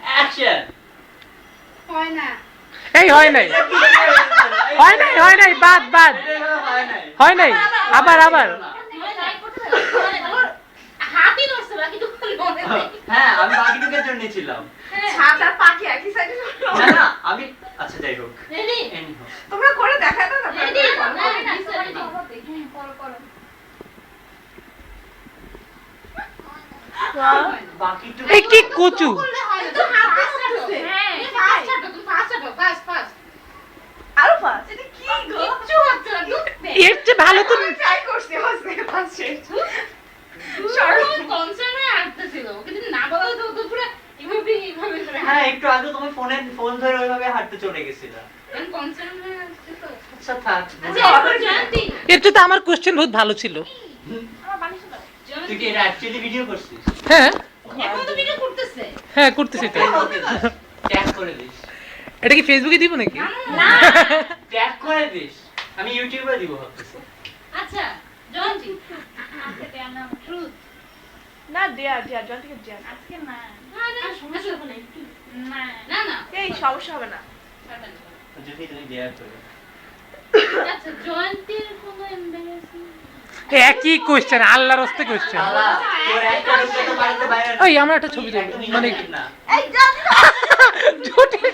action হয় না এই হয় নাই বাদ হয় নাই আবার হাতই নড়ছে বাকিটুকু মনে নেই হ্যাঁ আমি বাকিটুকের জন্য ছিলাম ছাদ আর পাখি একই সাইডে না আমি আচ্ছা যাই হোক রেডি তোমরা করে দেখা দাও না রেডি করো বাকিটুকু এই কি কচু আরো ফাস্ট এটা কি গো এর চেয়ে ভালো তো ট্রাই করছি হচ্ছে ফাস্ট হ্যাঁ একটু আগে তুমি ফোন ধরে ওইভাবে হাঁটতে চলে গেছিলা আচ্ছা থাক এর চেয়ে তো আমার কোশ্চেন বহুত ভালো ছিল তুই কি এটা অ্যাকচুয়ালি ভিডিও করছিস হ্যাঁ করতেছি তো ট্যাগ করে দিস এটা কি ফেসবুকে দিব নাকি ট্যাগ করে দিস আমি ইউটিউবে দিব ভাবতেছি আচ্ছা জয়ন্তী না দেয়া জন্টিকে দেয়া আজকে না সমস্যা হবে না একটু না এই সমস্যা হবে না যদি তুমি দেয়া করে আচ্ছা জয়ন্তীর কোনো এমবারাসিং একই কোশ্চেন আল্লাহর রাস্তে কোশ্চেন শালা তোর একটা ঢুকলে তো বাড়িতে বাইরে ওই আমরা একটা ছবি দেব মানে না এই জন্টি জটিল